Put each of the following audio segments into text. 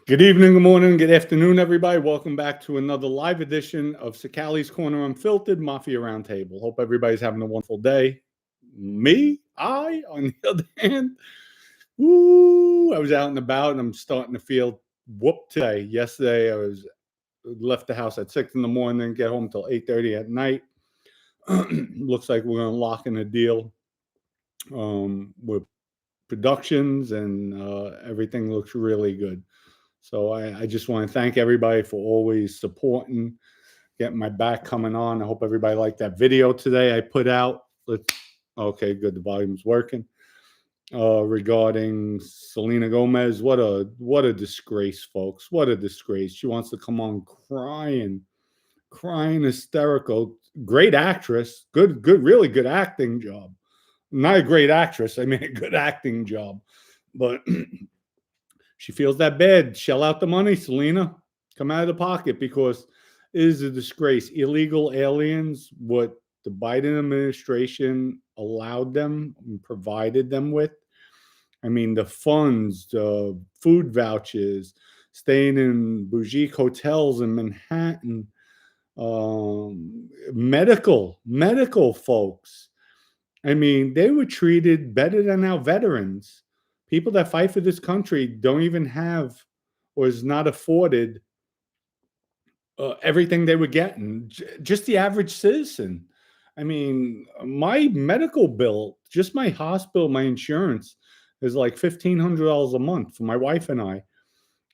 Good evening, good morning, good afternoon, everybody. Welcome back to another live edition of Sakali's Corner Unfiltered Mafia Roundtable. Hope everybody's having a wonderful day. On the other hand, I was out and about and I'm starting to feel whooped today. Yesterday, I was left the house at 6 in the morning, get home till 8:30 at night. Looks like we're going to lock in a deal with productions and everything looks really good. So I just want to thank everybody for always supporting, getting my back coming on. I hope everybody liked that video today I put out. Okay, good. The volume's working. Regarding Selena Gomez, what a disgrace, folks. What a disgrace. She wants to come on crying hysterical. Great actress. Good, really good acting job. Not a great actress. I mean, a good acting job. But she feels that bad. Shell out the money, Selena. Come out of the pocket because it is a disgrace. Illegal aliens, what the Biden administration allowed them and provided them with. I mean, the funds, the food vouchers, staying in bougie hotels in Manhattan, medical folks. I mean, they were treated better than our veterans. People that fight for this country don't even have or is not afforded everything they were getting. Just the average citizen. I mean, my medical bill, just my hospital, my insurance is like $1,500 a month for my wife and I.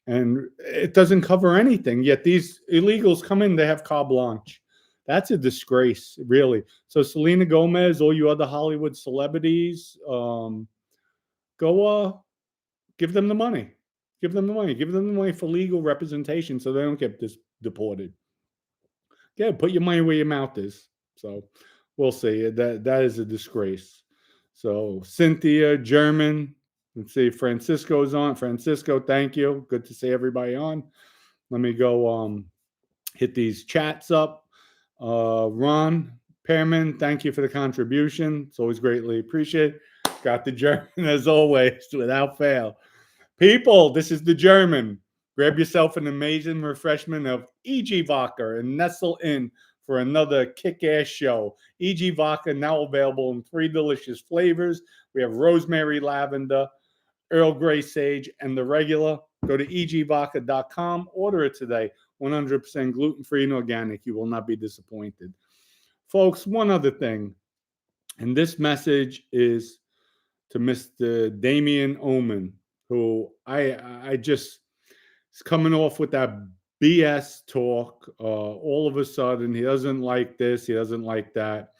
And it doesn't cover anything. Yet these illegals come in, they have carte blanche. That's a disgrace, really. So Selena Gomez, all you other Hollywood celebrities, go give them the money. Give them the money. Give them the money for legal representation so they don't get deported. Yeah, put your money where your mouth is. So we'll see. That is a disgrace. So Cynthia, German. Let's see. Francisco's on. Francisco, thank you. Good to see everybody on. Let me go hit these chats up. Ron Pearman, thank you for the contribution. It's always greatly appreciated. Got the German as always, without fail. People, this is the German. Grab yourself an amazing refreshment of E.G. Vodka and nestle in for another kick-ass show. E.G. Vodka now available in 3 delicious flavors. We have rosemary lavender, Earl Grey sage, and the regular. Go to egvodka.com. Order it today. 100% gluten-free and organic. You will not be disappointed. Folks, one other thing, and this message is to Mr. Damien Omen, who I just is coming off with that BS talk. All of a sudden, he doesn't like this, he doesn't like that.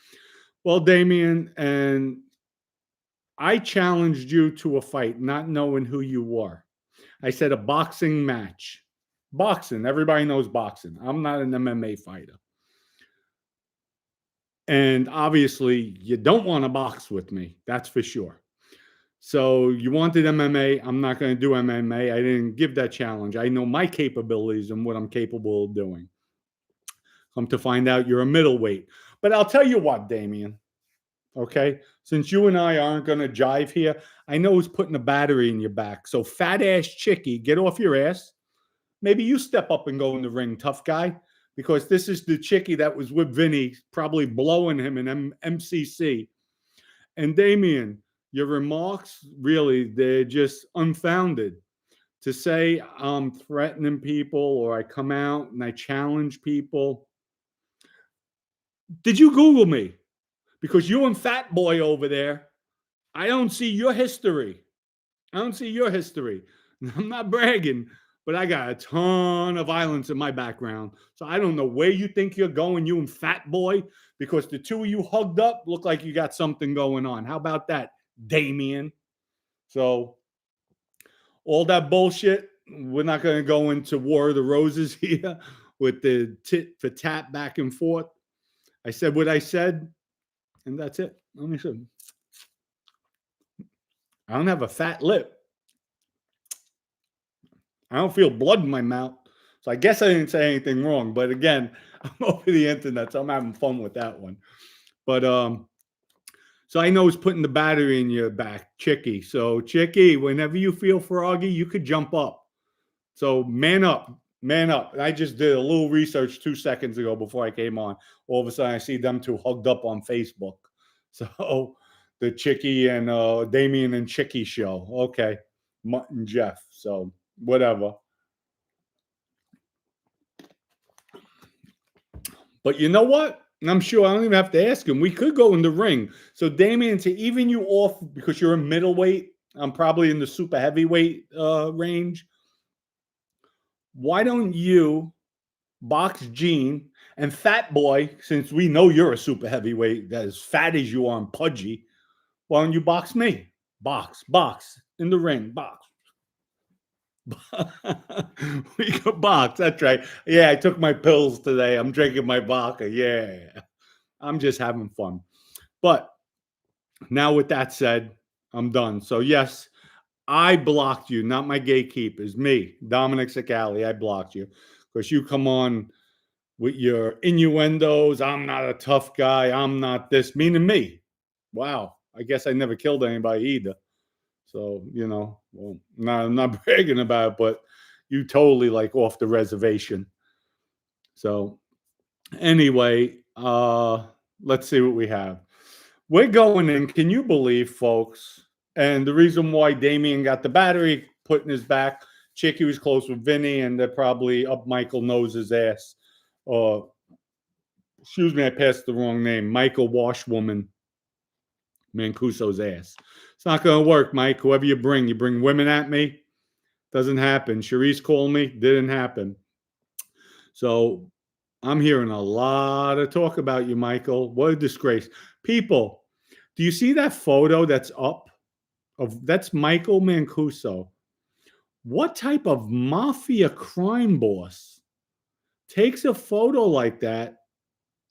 Well, Damien, and I challenged you to a fight, not knowing who you were. I said a boxing match. Boxing, everybody knows boxing. I'm not an MMA fighter. And obviously, you don't want to box with me. That's for sure. So you wanted MMA. I'm not going to do MMA. I didn't give that challenge. I know my capabilities and what I'm capable of doing. Come to find out you're a middleweight. But I'll tell you what, Damien. Okay? Since you and I aren't going to jive here, I know who's putting a battery in your back. So fat ass chickie, get off your ass. Maybe you step up and go in the ring, tough guy. Because this is the chickie that was with Vinny, probably blowing him in MCC. And Damien, your remarks, really, they're just unfounded. To say I'm threatening people or I come out and I challenge people. Did you Google me? Because you and Fat Boy over there, I don't see your history. I don't see your history. I'm not bragging, but I got a ton of violence in my background. So I don't know where you think you're going, you and Fat Boy, because the two of you hugged up look like you got something going on. How about that, Damien? So all that bullshit, we're not going to go into War of the Roses here with the tit for tat back and forth. I said what I said, and that's it. Let me see. I don't have a fat lip. I don't feel blood in my mouth. So I guess I didn't say anything wrong. But again, I'm over the internet, so I'm having fun with that one. But so I know it's putting the battery in your back, Chickie. So Chickie, whenever you feel froggy, you could jump up. So man up, man up. I just did a little research 2 seconds ago before I came on. All of a sudden, I see them two hugged up on Facebook. So the Chicky and Damien and Chicky show. Okay, Mutt and Jeff. So whatever. But you know what? And I'm sure I don't even have to ask him. We could go in the ring. So Damien, to even you off because you're a middleweight, I'm probably in the super heavyweight range. Why don't you box Gene and Fat Boy, since we know you're a super heavyweight, that as fat as you are and pudgy, why don't you box me? Box in the ring, box. We could box. That's right. Yeah, I took my pills today. I'm drinking my vodka. Yeah, I'm just having fun. But now, with that said, I'm done. So yes, I blocked you, not my gatekeepers. Me, Dominic Sicali. I blocked you because you come on with your innuendos. I'm not a tough guy. I'm not this. Meaning me. Wow. I guess I never killed anybody either. So, well, I'm not bragging about it, but you totally like off the reservation. So anyway, let's see what we have. We're going in. Can you believe, folks? And the reason why Damien got the battery put in his back, Chicky was close with Vinny, and they're probably up Michael Nose's ass. Excuse me, I passed the wrong name. Michael Washwoman Mancuso's ass. It's not going to work, Mike. Whoever you bring women at me. Doesn't happen. Charisse called me. Didn't happen. So I'm hearing a lot of talk about you, Michael. What a disgrace. People, do you see that photo that's up? That's Michael Mancuso. What type of mafia crime boss takes a photo like that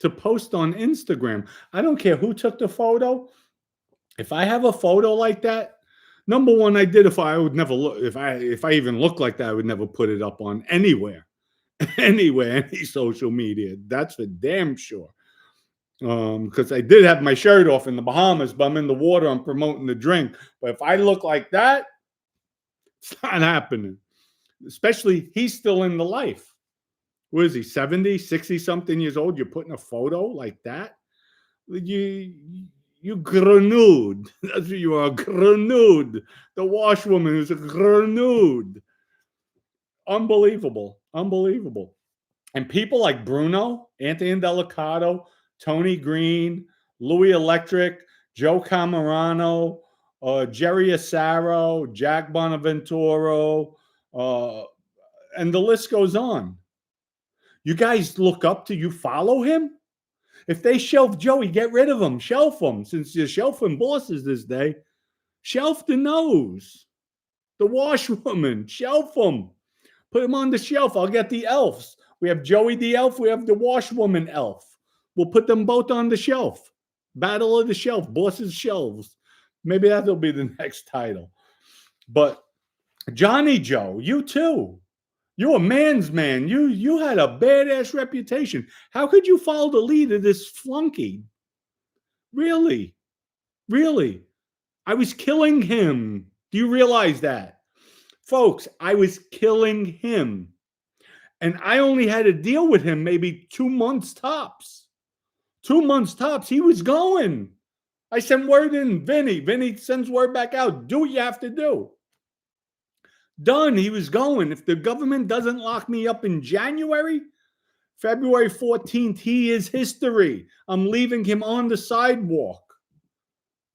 to post on Instagram? I don't care who took the photo. If I have a photo like that, number one, I would never look. If I even look like that, I would never put it up on anywhere, any social media. That's for damn sure. Because I did have my shirt off in the Bahamas, but I'm in the water. I'm promoting the drink. But if I look like that, it's not happening. Especially he's still in the life. What is he, 70, 60 something years old? You're putting a photo like that? You grenade. That's what you are, a grenade. The washwoman is a grenade. Unbelievable. Unbelievable. And people like Bruno, Anthony Delicato, Tony Green, Louis Electric, Joe Camarano, Jerry Asaro, Jack Bonaventuro, and the list goes on. You guys look up to, you follow him? If they shelf Joey, get rid of him. Shelf him. Since you're shelfing bosses this day, shelf the nose. The washwoman, shelf him. Put him on the shelf. I'll get the elves. We have Joey the elf. We have the washwoman elf. We'll put them both on the shelf. Battle of the shelf. Bosses' shelves. Maybe that'll be the next title. But Johnny Joe, you too. You're a man's man. You had a badass reputation. How could you follow the lead of this flunky? Really? Really? I was killing him. Do you realize that? Folks, I was killing him. And I only had to deal with him maybe 2 months tops. 2 months tops. He was going. I sent word in Vinny. Vinny sends word back out. Do what you have to do. Done. He was going. If the government doesn't lock me up in January, February 14th, he is history. I'm leaving him on the sidewalk.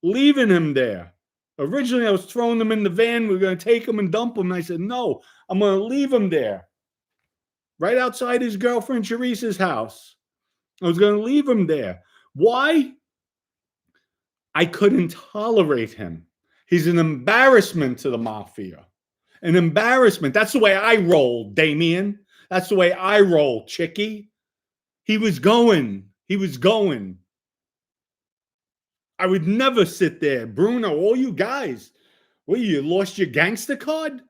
Leaving him there. Originally, I was throwing him in the van. We were going to take him and dump him. And I said, no, I'm going to leave him there. Right outside his girlfriend Charisse's house. I was going to leave him there. Why? I couldn't tolerate him. He's an embarrassment to the mafia. An embarrassment. That's the way I roll, Damien. That's the way I roll, Chicky. He was going. He was going. I would never sit there. Bruno, all you guys. What, you lost your gangster card?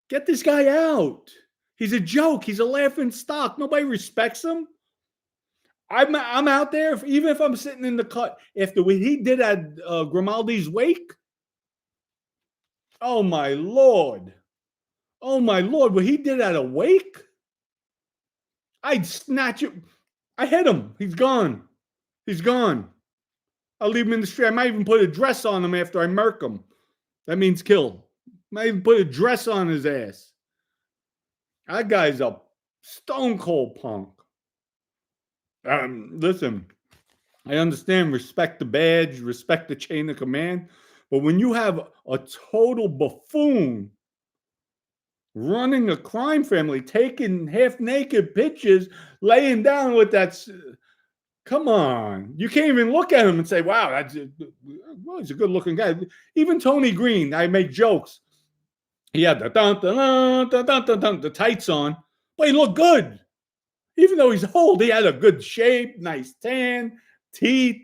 Get this guy out. He's a joke. He's a laughing stock. Nobody respects him. I'm out there, even if I'm sitting in the cut. After what he did at Grimaldi's wake, oh my Lord. Oh my Lord, what he did at a wake? I'd snatch it. I hit him. He's gone. He's gone. I'll leave him in the street. I might even put a dress on him after I murk him. That means kill. Might even put a dress on his ass. That guy's a stone cold punk. Listen, I understand, respect the badge, respect the chain of command. But when you have a total buffoon running a crime family, taking half naked pictures, laying down with that. Come on. You can't even look at him and say, wow, well, he's a good looking guy. Even Tony Green, I make jokes. He had the tights on, but he looked good. Even though he's old, he had a good shape, nice tan, teeth.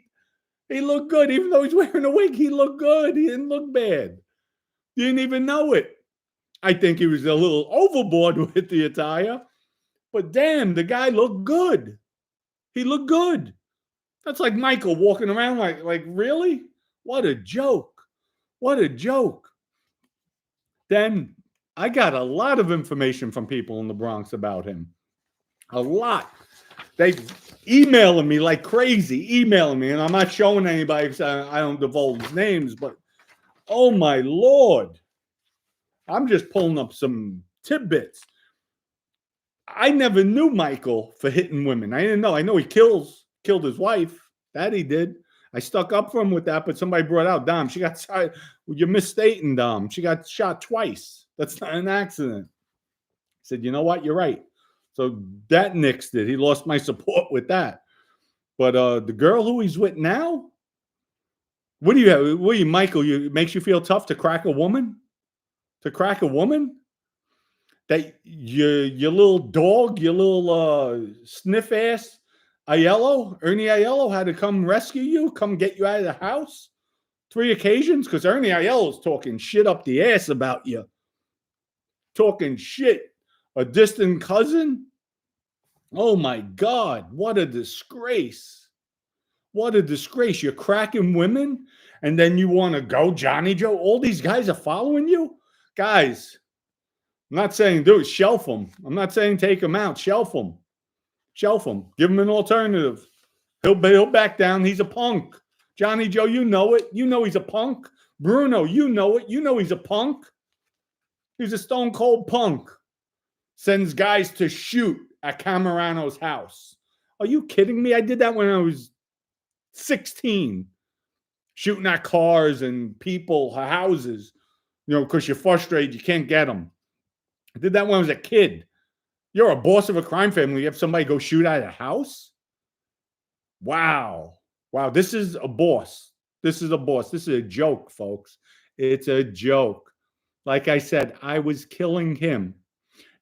He looked good. Even though he's wearing a wig, he looked good. He didn't look bad. You didn't even know it. I think he was a little overboard with the attire. But damn, the guy looked good. He looked good. That's like Michael walking around like really? What a joke. What a joke. Then I got a lot of information from people in the Bronx about him. A lot. They emailing me like crazy, emailing me, and I'm not showing anybody because I don't divulge names, but oh my Lord. I'm just pulling up some tidbits. I never knew Michael for hitting women. I didn't know. I know he killed his wife. That he did. I stuck up for him with that, but somebody brought out Dom. She got shot. You're misstating, Dom. She got shot twice. That's not an accident. I said, you know what? You're right. So that nixed it. He lost my support with that. But the girl who he's with now, what do you have? What do you, Michael? It makes you feel tough to crack a woman? To crack a woman? That your little dog, your little sniff ass Aiello, Ernie Aiello had to come rescue you, come get you out of the house 3 occasions? Because Ernie Aiello's talking shit up the ass about you. Talking shit. A distant cousin? Oh my God, what a disgrace. What a disgrace. You're cracking women and then you want to go Johnny Joe? All these guys are following you? Guys, I'm not saying do it, shelf them. I'm not saying take them out, shelf them. Shelf him. Give him an alternative. He'll back down. He's a punk. Johnny Joe, you know it. You know he's a punk. Bruno, you know it. You know he's a punk. He's a stone cold punk. Sends guys to shoot at Camerano's house. Are you kidding me? I did that when I was 16. Shooting at cars and people, houses. Because you're frustrated. You can't get them. I did that when I was a kid. You're a boss of a crime family. You have somebody go shoot at a house? Wow. Wow. This is a boss. This is a boss. This is a joke, folks. It's a joke. Like I said, I was killing him.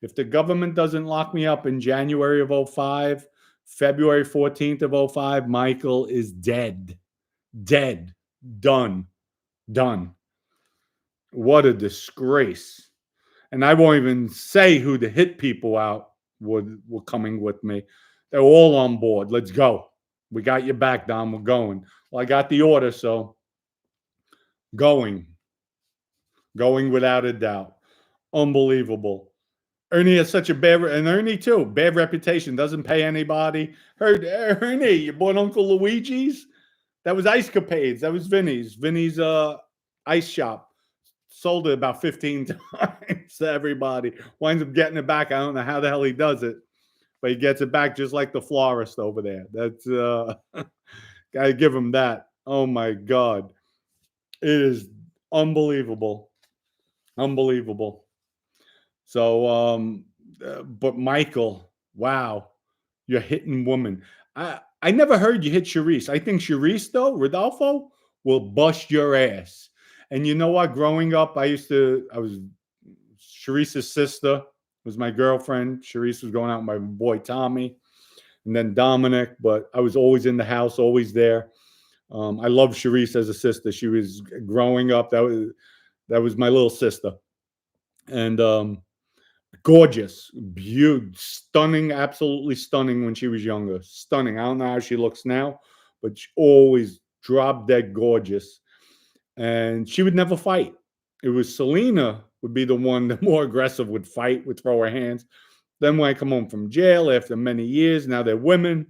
If the government doesn't lock me up in January of 05, February 14th of 05, Michael is dead. Dead. Done. Done. What a disgrace. And I won't even say who the hit people out were coming with me. They're all on board. Let's go. We got your back, Dom. We're going. Well, I got the order, so going. Going without a doubt. Unbelievable. Ernie has such a bad, and Ernie too, bad reputation. Doesn't pay anybody. Heard Ernie, you bought Uncle Luigi's? That was Ice Capades. That was Vinny's. Vinny's ice shop. Sold it about 15 times to everybody. Winds up getting it back. I don't know how the hell he does it, but he gets it back just like the florist over there. That's gotta give him that. Oh my God. It is unbelievable. Unbelievable. So but Michael, wow, you're hitting woman. I never heard you hit Charisse. I think Charisse, though, Rodolfo, will bust your ass. And you know what? Growing up, I was Charisse's sister, was my girlfriend. Charisse was going out with my boy Tommy, and then Dominic. But I was always in the house, always there. I love Charisse as a sister. She was growing up. That was my little sister, and gorgeous, beautiful, stunning, absolutely stunning when she was younger. Stunning. I don't know how she looks now, but she always drop dead gorgeous. And she would never fight. It was Selena would be the one that more aggressive, would fight, would throw her hands. Then when I come home from jail after many years, now they're women.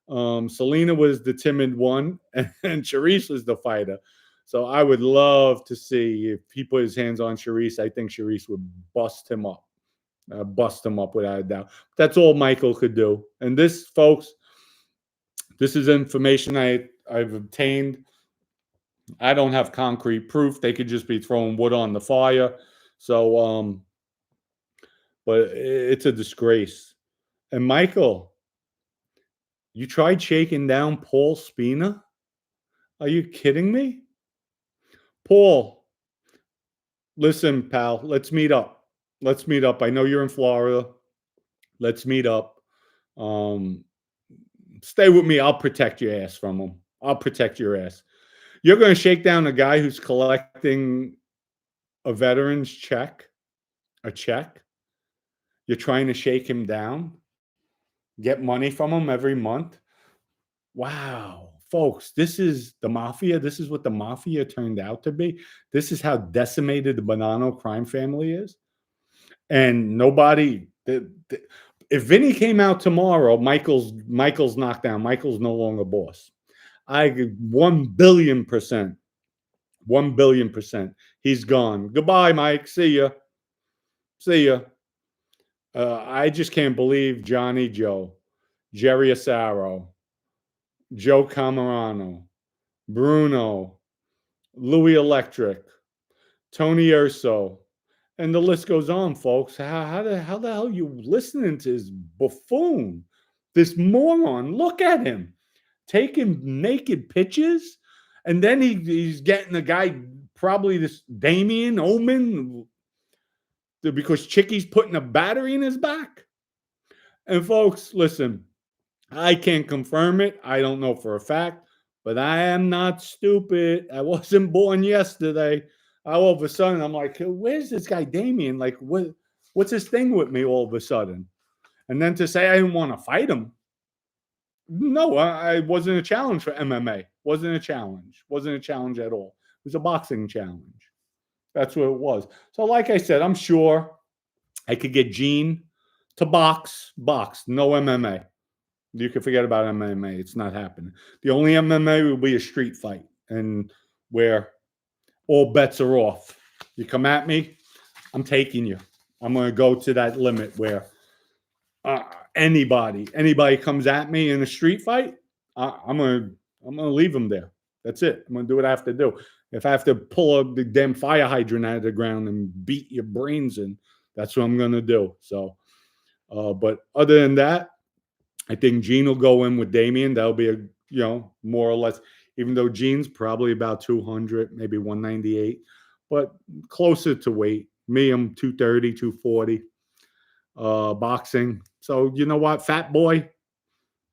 Selena was the timid one, and Charisse was the fighter. So I would love to see if he put his hands on Charisse. I think Charisse would bust him up. Bust him up without a doubt. That's all Michael could do. And this, folks, this is information I've obtained. I don't have concrete proof. They could just be throwing wood on the fire. So, but it's a disgrace. And Michael, you tried shaking down Paul Spina? Are you kidding me? Paul, listen, pal, let's meet up. Let's meet up. I know you're in Florida. Let's meet up. Stay with me. I'll protect your ass from him. I'll protect your ass. You're going to shake down a guy who's collecting a veteran's check, a check. You're trying to shake him down, get money from him every month. Wow. Folks, this is the Mafia. This is what the Mafia turned out to be. This is how decimated the Bonanno crime family is. And nobody, if Vinny came out tomorrow, Michael's knocked down. Michael's no longer boss. 1,000,000,000%. 1,000,000,000%. He's gone. Goodbye, Mike. See ya. See ya. I just can't believe Johnny Joe, Jerry Asaro, Joe Camerano, Bruno, Louis Electric, Tony Urso, and the list goes on, folks. How the hell are you listening to this buffoon, this moron? Look at him taking naked pictures, and then he's getting a guy, probably this Damien Omen, because Chicky's putting a battery in his back. And folks, listen, I can't confirm it. I don't know for a fact, but I am not stupid. I wasn't born yesterday. All of a sudden, I'm like, where's this guy Damien? Like, what's his thing with me all of a sudden? And then to say I didn't want to fight him. No, I wasn't a challenge for MMA. Wasn't a challenge. Wasn't a challenge at all. It was a boxing challenge. That's what it was. So like I said, I'm sure I could get Gene to box, no MMA. You can forget about MMA. It's not happening. The only MMA will be a street fight, and where all bets are off. You come at me, I'm taking you. I'm going to go to that limit where anybody comes at me in a street fight, I'm going to leave them there. That's it. I'm going to do what I have to do. If I have to pull a big damn fire hydrant out of the ground and beat your brains in, that's what I'm going to do. So, but other than that, I think Gene will go in with Damien. That'll be more or less, even though Gene's probably about 200, maybe 198, but closer to weight. Me, I'm 230, 240, boxing. So you know what, fat boy,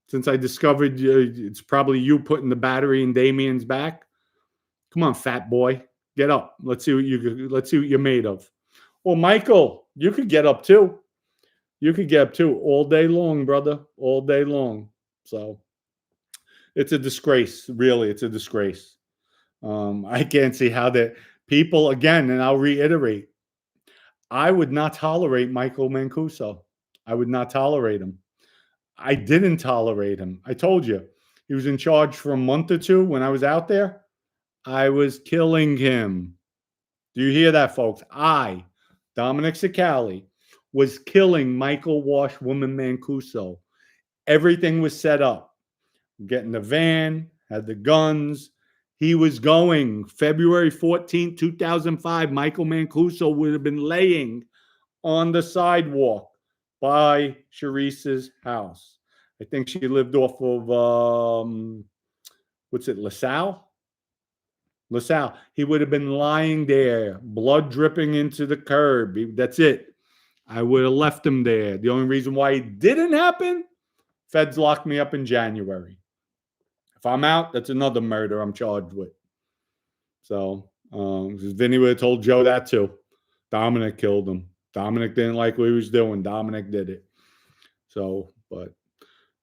since I discovered it's probably you putting the battery in Damien's back. Come on, fat boy, get up. Let's see what you're made of. Well, Michael, you could get up too. You could get up too all day long, brother, all day long. So it's a disgrace, really. It's a disgrace. I can't see how that people, again, and I'll reiterate, I would not tolerate Michael Mancuso. I would not tolerate him. I didn't tolerate him. I told you, he was in charge for a month or two when I was out there. I was killing him. Do you hear that, folks? I, Dominic Cicali, was killing Michael Washwoman Mancuso. Everything was set up. Getting the van, had the guns. He was going. February 14, 2005, Michael Mancuso would have been laying on the sidewalk by Charisse's house. I think she lived off of, LaSalle? LaSalle. He would have been lying there, blood dripping into the curb. That's it. I would have left him there. The only reason why it didn't happen, feds locked me up in January. If I'm out, that's another murder I'm charged with. So, Vinny would have told Joe that too. Dominic killed him. Dominic didn't like what he was doing. Dominic did it. So, but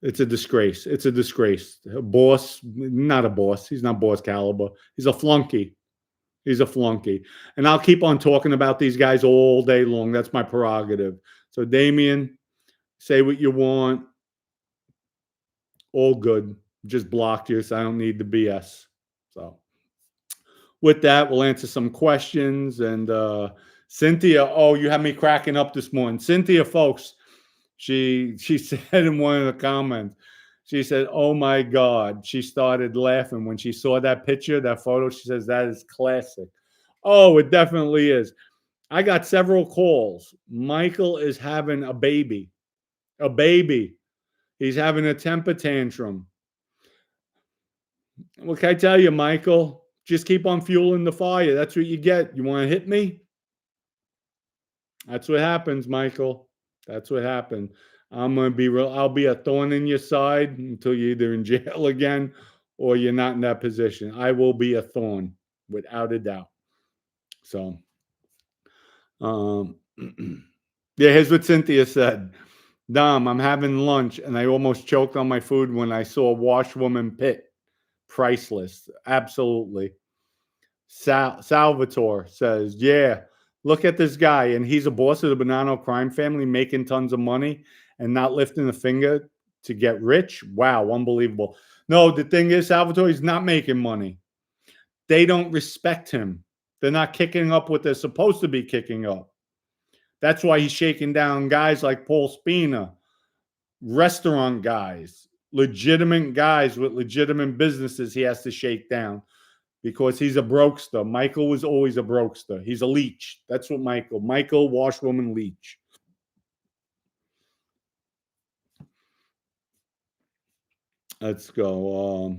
it's a disgrace. It's a disgrace. A boss, not a boss. He's not boss caliber. He's a flunky. He's a flunky. And I'll keep on talking about these guys all day long. That's my prerogative. So, Damien, say what you want. All good. Just blocked you, so I don't need the BS. So, with that, we'll answer some questions. And Cynthia, oh, you had me cracking up this morning. Cynthia, folks, she said in one of the comments, she said, "Oh my God." She started laughing when she saw that picture, that photo. She says, "That is classic." Oh, it definitely is. I got several calls. Michael is having a baby. A baby. He's having a temper tantrum. What can I tell you, Michael? Just keep on fueling the fire. That's what you get. You want to hit me? That's what happens, Michael. That's what happened. I'm gonna be real. I'll be a thorn in your side until you're either in jail again or you're not in that position. I will be a thorn, without a doubt. So, yeah. Here's what Cynthia said. Dom, I'm having lunch and I almost choked on my food when I saw Washwoman Pit. Priceless, absolutely. Salvatore says, "Yeah, look at this guy, and he's a boss of the Bonanno crime family, making tons of money and not lifting a finger to get rich. Wow, unbelievable." No, the thing is, Salvatore, he's not making money. They don't respect him. They're not kicking up what they're supposed to be kicking up. That's why he's shaking down guys like Paul Spina, restaurant guys, legitimate guys with legitimate businesses he has to shake down. Because he's a brokester. Michael was always a brokester. He's a leech. That's what Michael, washwoman leech. Let's go.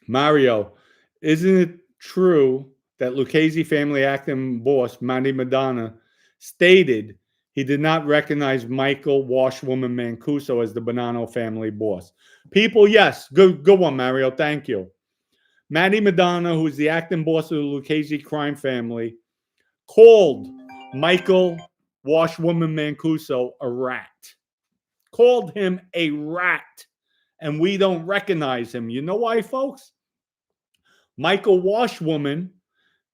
Mario, isn't it true that Lucchese family acting boss, Manny Madonna, stated he did not recognize Michael, washwoman Mancuso as the Bonanno family boss? People, yes. Good one, Mario. Thank you. Matty Madonna, who is the acting boss of the Lucchese crime family, called Michael Washwoman Mancuso a rat. Called him a rat. And we don't recognize him. You know why, folks? Michael Washwoman,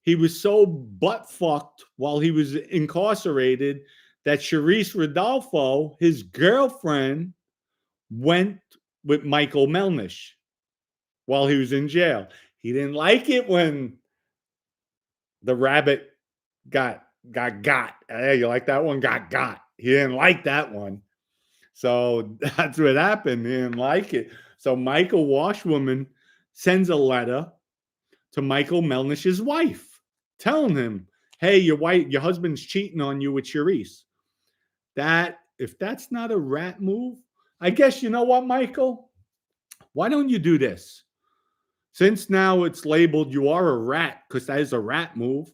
he was so butt-fucked while he was incarcerated that Charisse Rodolfo, his girlfriend, went with Michael Melnish while he was in jail. He didn't like it when the rabbit got. Hey, you like that one? Got. He didn't like that one. So that's what happened. He didn't like it. So Michael Washwoman sends a letter to Michael Melnish's wife telling him, "Hey, your husband's cheating on you with Charisse." If that's not a rat move, I guess you know what, Michael? Why don't you do this? Since now it's labeled you are a rat because that is a rat move,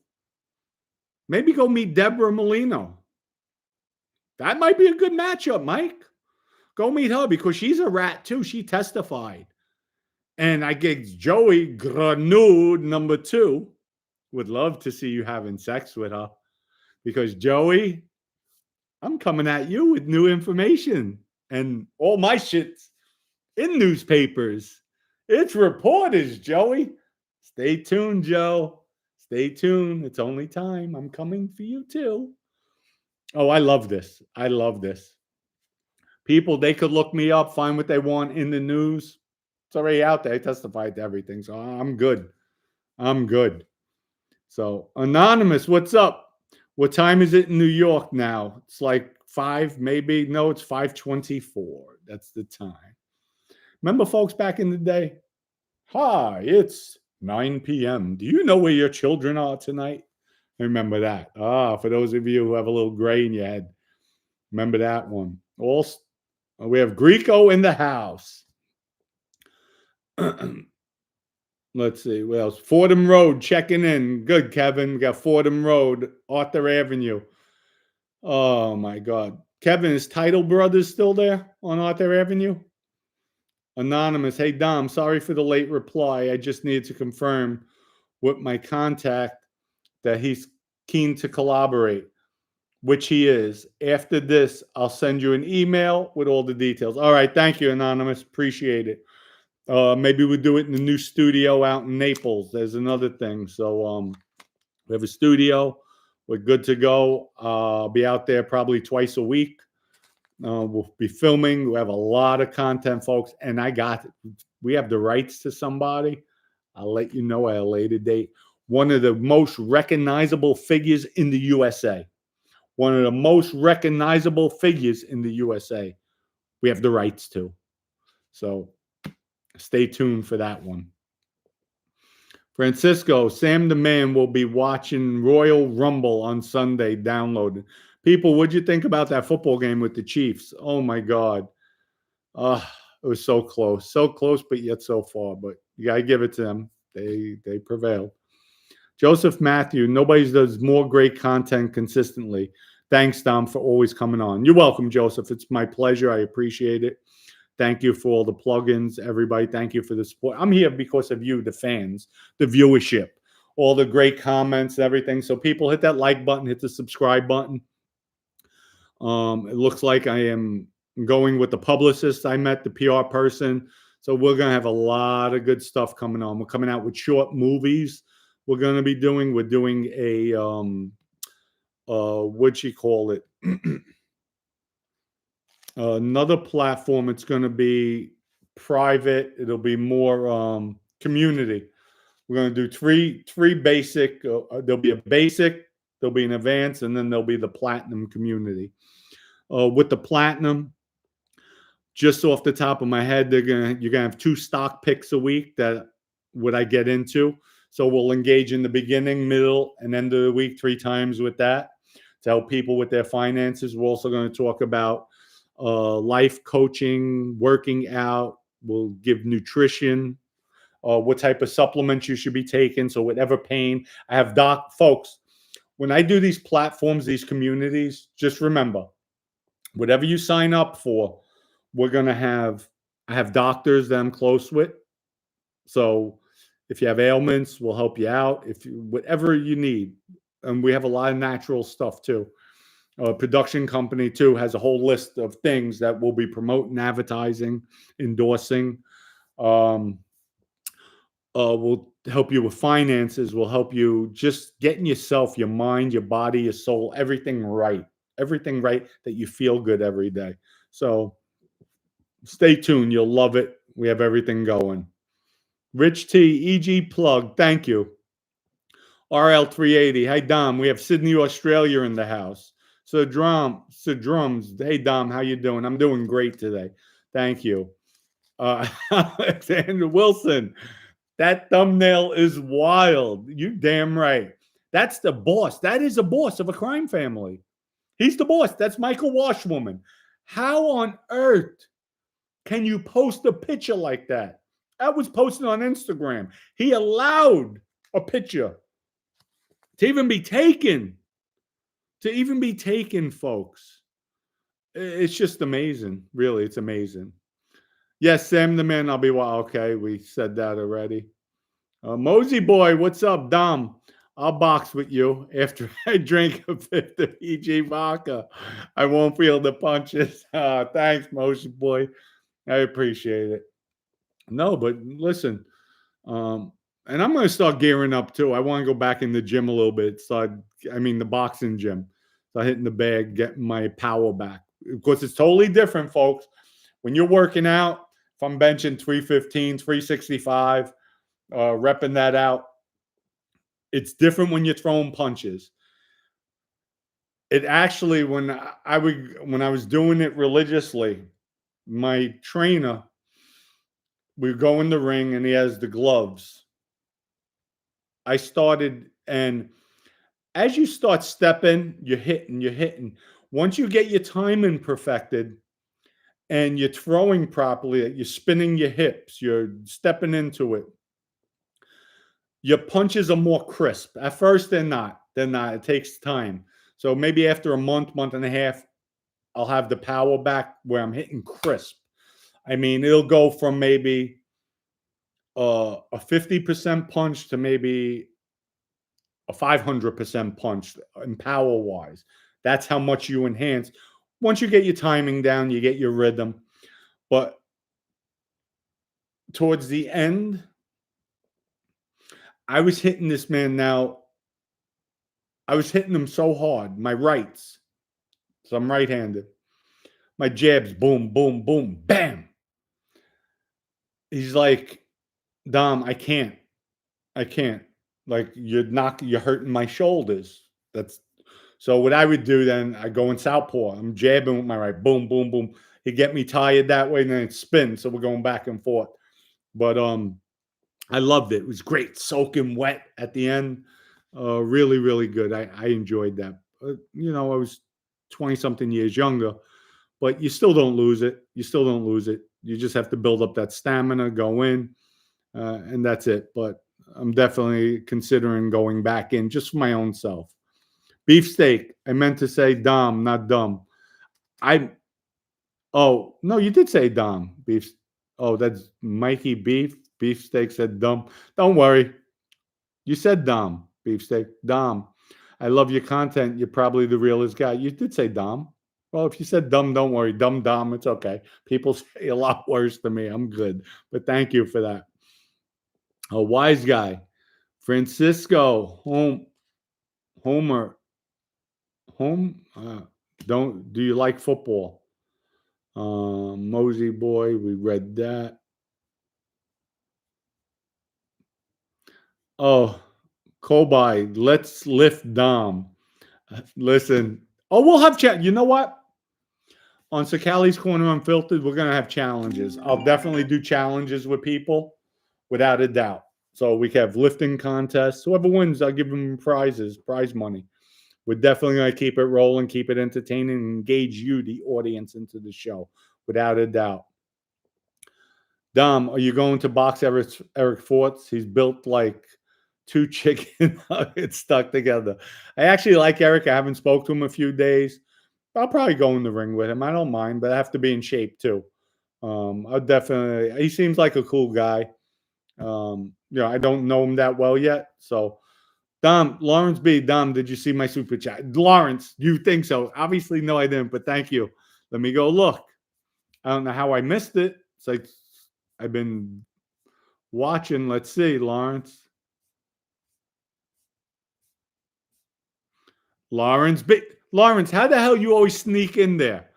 maybe go meet Deborah Molino. That might be a good matchup, Mike. Go meet her because she's a rat too. She testified. And I get Joey Granud, number 2. Would love to see you having sex with her because Joey, I'm coming at you with new information and all my shit's in newspapers. It's reporters, Joey. Stay tuned, Joe. Stay tuned. It's only time. I'm coming for you too. Oh, I love this. I love this. People, they could look me up, find what they want in the news. It's already out there. I testified to everything. So I'm good. I'm good. So, Anonymous, what's up? What time is it in New York now? It's like 5, maybe. No, it's 5:24. That's the time. Remember, folks, back in the day? Hi, it's 9 p.m. Do you know where your children are tonight? Remember that. For those of you who have a little gray in your head, remember that one. We have Greco in the house. Let's see. What else? Fordham Road checking in. Good, Kevin. We got Fordham Road, Arthur Avenue. Oh, my God. Kevin, is Title Brothers still there on Arthur Avenue? Anonymous. Hey, Dom, sorry for the late reply. I just needed to confirm with my contact that he's keen to collaborate, which he is. After this, I'll send you an email with all the details. All right. Thank you, Anonymous. Appreciate it. Maybe we'll do it in the new studio out in Naples. There's another thing. So We have a studio. We're good to go. I'll be out there probably twice a week. We'll be filming. We have a lot of content, folks. And we have the rights to somebody. I'll let you know at a later date. One of the most recognizable figures in the USA. One of the most recognizable figures in the USA. We have the rights to. So stay tuned for that one. Francisco, Sam the Man will be watching Royal Rumble on Sunday, downloading. People, what'd you think about that football game with the Chiefs? Oh my God. It was so close, but yet so far. But you gotta give it to them. They prevailed. Joseph Matthew, nobody does more great content consistently. Thanks, Dom, for always coming on. You're welcome, Joseph. It's my pleasure. I appreciate it. Thank you for all the plugins, everybody. Thank you for the support. I'm here because of you, the fans, the viewership, all the great comments, everything. So people, hit that like button, hit the subscribe button. It looks like I am going with the publicist I met, the PR person. So we're going to have a lot of good stuff coming on. We're coming out with short movies we're going to be doing. We're doing a, what'd you call it? Another platform. It's going to be private. It'll be more community. We're going to do three basic. There'll be a basic, there'll be an advanced, and then there'll be the platinum community. With the platinum, just off the top of my head, you're gonna have 2 stock picks a week that I get into. So we'll engage in the beginning, middle, and end of the week 3 times with that to help people with their finances. We're also going to talk about life coaching, working out. We'll give nutrition, what type of supplements you should be taking. So whatever pain I have, folks, when I do these platforms, these communities, just remember, whatever you sign up for, I have doctors that I'm close with. So if you have ailments, we'll help you out. Whatever you need. And we have a lot of natural stuff too. Production company too has a whole list of things that we'll be promoting, advertising, endorsing. We'll help you with finances. We'll help you just getting yourself, your mind, your body, your soul, everything right that you feel good every day. So stay tuned. You'll love it. We have everything going. Rich T, EG plug. Thank you. RL380. Hey, Dom. We have Sydney, Australia in the house. So drums. Hey, Dom. How you doing? I'm doing great today. Thank you. Alexander Wilson. That thumbnail is wild. You damn right. That's the boss. That is a boss of a crime family. He's the boss. That's Michael Washwoman. How on earth can you post a picture like that? That was posted on Instagram. He allowed a picture to even be taken. Folks. It's just amazing. Really, it's amazing. Yes, Sam the Man, I'll be okay. We said that already. Mosey boy, what's up, Dom? I'll box with you after I drink a fifth of EG vodka. I won't feel the punches. Thanks, Mosey boy. I appreciate it. No, but listen, and I'm going to start gearing up too. I want to go back in the gym a little bit. The boxing gym. Start hitting the bag, getting my power back. Of course, it's totally different, folks. When you're working out, if I'm benching 315, 365, repping that out, it's different when you're throwing punches. It actually, when I was doing it religiously, my trainer, we go in the ring and he has the gloves. I started, and as you start stepping, you're hitting. Once you get your timing perfected and you're throwing properly, you're spinning your hips, you're stepping into it, your punches are more crisp. At first, they're not. It takes time. So maybe after a month and a half, I'll have the power back where I'm hitting crisp. I mean, it'll go from maybe a 50% punch to maybe a 500% punch in power wise. That's how much you enhance. Once you get your timing down, you get your rhythm. But towards the end, I was hitting this man now. I was hitting him so hard. My rights. So I'm right-handed. My jabs, boom, boom, boom, bam. He's like, Dom, I can't. I can't. Like you're hurting my shoulders. That's so what I would do then, I go in southpaw. I'm jabbing with my right, boom, boom, boom. He get me tired that way, and then it spins. So we're going back and forth. But I loved it. It was great, soaking wet at the end. Really, really good. I enjoyed that. I was 20 something years younger, but you still don't lose it. You still don't lose it. You just have to build up that stamina, go in, and that's it. But I'm definitely considering going back in just for my own self. Beefsteak. I meant to say Dom, not dumb. I. Oh no, you did say Dom. Beef. Oh, that's Mikey Beef. Beefsteak said dumb. Don't worry. You said Dom. Beefsteak. Dom. I love your content. You're probably the realest guy. You did say Dom. Well, if you said dumb, don't worry. Dumb Dom, it's okay. People say a lot worse than me. I'm good. But thank you for that. A wise guy. Francisco. Homer. Home. Don't do you like football? Mosey boy, we read that. Oh, Kobai, let's lift Dom. Listen. Oh, we'll have chat. You know what? On Sakali's Corner Unfiltered, we're gonna have challenges. I'll definitely do challenges with people, without a doubt. So we can have lifting contests. Whoever wins, I'll give them prizes, prize money. We're definitely going to keep it rolling, keep it entertaining, and engage you, the audience, into the show, without a doubt. Dom, are you going to box Eric Forts? He's built like two chicken nuggets stuck together. I actually like Eric. I haven't spoke to him a few days. I'll probably go in the ring with him. I don't mind, but I have to be in shape too. I'll definitely. He seems like a cool guy. I don't know him that well yet, so. Dom, Lawrence B. Dom, did you see my super chat? Lawrence, you think so? Obviously, no, I didn't, but thank you. Let me go look. I don't know how I missed it. It's like I've been watching. Let's see, Lawrence. Lawrence B. Lawrence, how the hell you always sneak in there?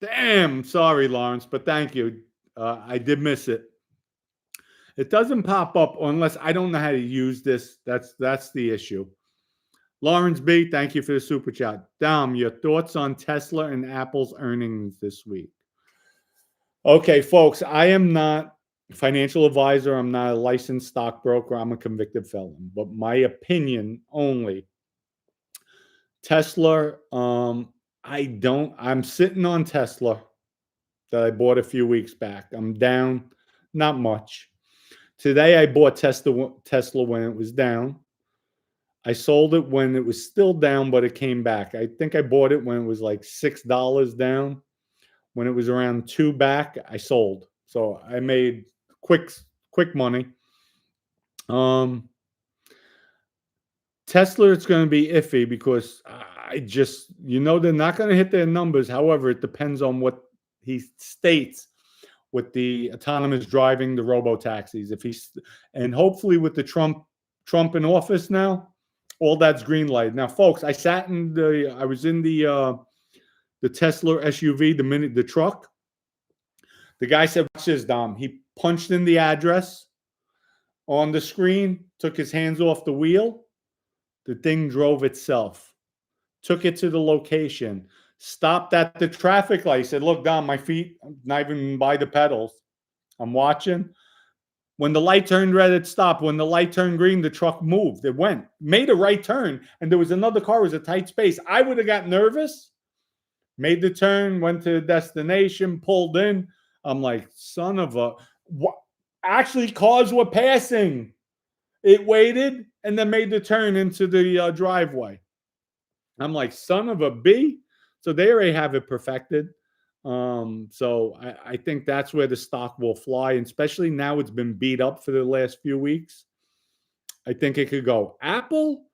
Damn, sorry, Lawrence, but thank you. I did miss it. It doesn't pop up unless I don't know how to use this. That's the issue. Lawrence B., thank you for the super chat. Dom, your thoughts on Tesla and Apple's earnings this week? Okay, folks, I am not a financial advisor. I'm not a licensed stockbroker. I'm a convicted felon. But my opinion only. Tesla, I'm sitting on Tesla that I bought a few weeks back. I'm down, not much. Today I bought Tesla when it was down. I sold it when it was still down, but it came back. I think I bought it when it was like $6 down. When it was around 2 back, I sold. So I made quick money. Tesla, it's going to be iffy because they're not going to hit their numbers. However, it depends on what he states with the autonomous driving, the robo taxis. And hopefully with the Trump in office now, all that's green light. Now, folks, I was in the Tesla SUV, the truck. The guy said, "Watch this, Dom." He punched in the address on the screen, took his hands off the wheel. The thing drove itself, took it to the location, stopped at the traffic light. He said, "Look, Dom, my feet, I'm not even by the pedals. I'm watching." When the light turned red, it stopped. When the light turned green, the truck moved. It made a right turn, and there was another car. It was a tight space. I would have got nervous. Made the turn, went to the destination, pulled in. I'm like, son of a... What? Actually, cars were passing. It waited and then made the turn into the driveway. I'm like, son of a B. So they already have it perfected. So I think that's where the stock will fly, and especially now it's been beat up for the last few weeks. I think it could go. Apple,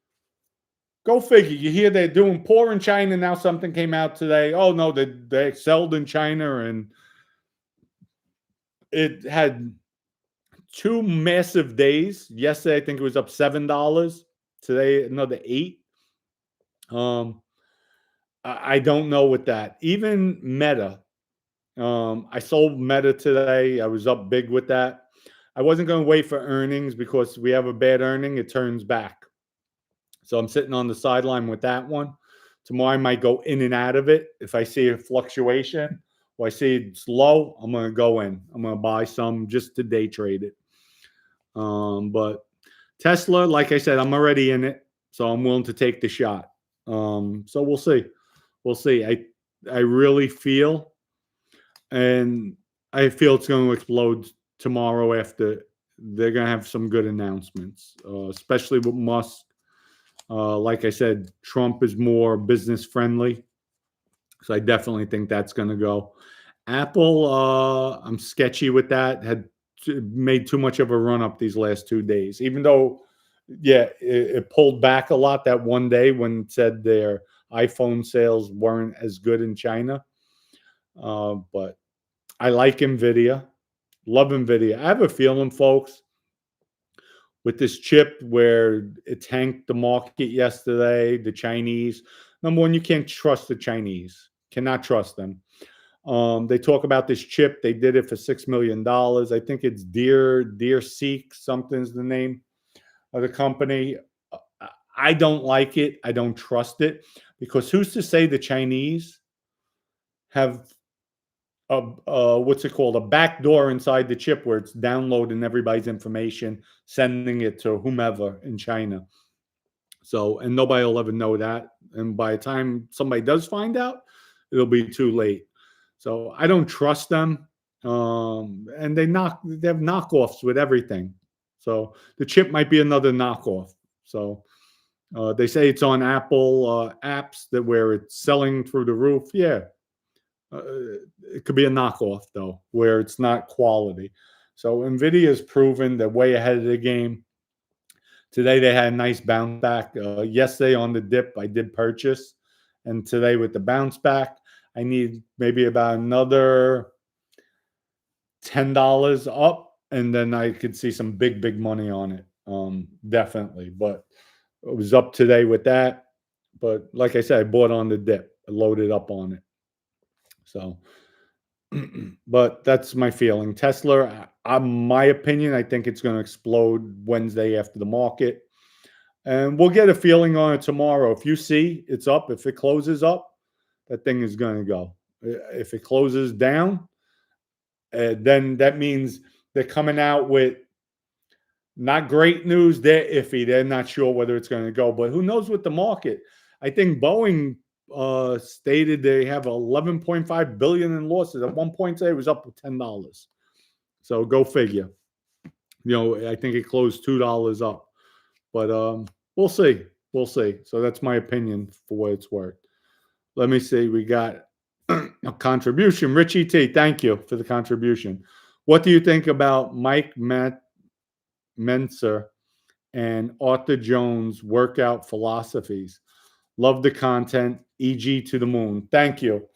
go figure. You hear they're doing poor in China. Now something came out today. Oh, no, they excelled in China, and it had 2 massive days. Yesterday, I think it was up $7. Today, another 8. Um, I don't know with that. Even Meta, I sold Meta today. I was up big with that. I wasn't going to wait for earnings because we have a bad earning, it turns back. So I'm sitting on the sideline with that one. Tomorrow I might go in and out of it. If I see a fluctuation or I see it's low, I'm going to go in. I'm going to buy some just to day trade it. But Tesla, like I said, I'm already in it, so I'm willing to take the shot. So we'll see. We'll see. I really feel, and I feel it's going to explode tomorrow after they're going to have some good announcements, especially with Musk. Like I said, Trump is more business friendly, so I definitely think that's going to go. Apple, I'm sketchy with that. Had made too much of a run up these last 2 days, even though, yeah, it pulled back a lot that one day when it said their iPhone sales weren't as good in China. But I like Nvidia, love Nvidia. I have a feeling, folks, with this chip where it tanked the market yesterday, the Chinese. Number one, you can't trust the Chinese. Cannot trust them. They talk about this chip. They did it for $6 million. I think it's Dear Seek, something's the name of the company. I don't like it. I don't trust it because who's to say the Chinese have what's it called, a back door inside the chip where it's downloading everybody's information, sending it to whomever in China. So, and nobody will ever know that. And by the time somebody does find out, it'll be too late. So I don't trust them. And they have knockoffs with everything. So the chip might be another knockoff. So they say it's on Apple apps that where it's selling through the roof. Yeah, it could be a knockoff though, where it's not quality. So Nvidia has proven they're way ahead of the game. Today they had a nice bounce back. Yesterday on the dip, I did purchase, and today with the bounce back, I need maybe about another $10 up, and then I could see some big money on it. Definitely, but it was up today with that. But like I said, I bought on the dip, I loaded up on it. So, but that's my feeling. Tesla, my opinion, I think it's going to explode Wednesday after the market. And we'll get a feeling on it tomorrow. If you see it's up, if it closes up, that thing is going to go. If it closes down, then that means they're coming out with not great news. They're iffy. They're not sure whether it's going to go. But who knows with the market? I think Boeing stated they have 11.5 billion in losses. At one point, today it was up to $10. So go figure. I think it closed $2 up. But we'll see. We'll see. So that's my opinion for what it's worth. Let me see. We got a contribution. Richie T, thank you for the contribution. What do you think about Mike Menser and Arthur Jones' workout philosophies? Love the content. EG to the moon. Thank you.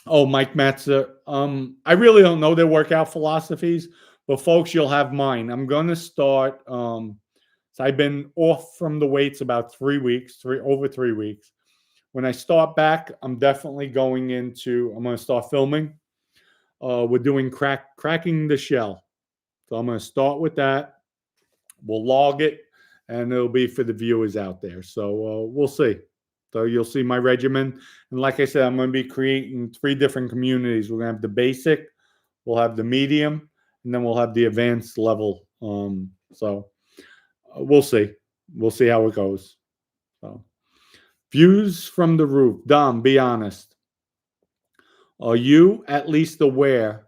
Oh, Mike Metzer. I really don't know their workout philosophies, but folks, you'll have mine. I'm going to start. So I've been off from the weights about 3 weeks, over 3 weeks. When I start back, I'm definitely going into, I'm going to start filming. We're doing cracking the shell. So I'm going to start with that. We'll log it, and it'll be for the viewers out there. So we'll see. So you'll see my regimen. And like I said, I'm going to be creating 3 different communities. We're going to have the basic, we'll have the medium, and then we'll have the advanced level. So we'll see. We'll see how it goes. So views from the roof. Dom, be honest. Are you at least aware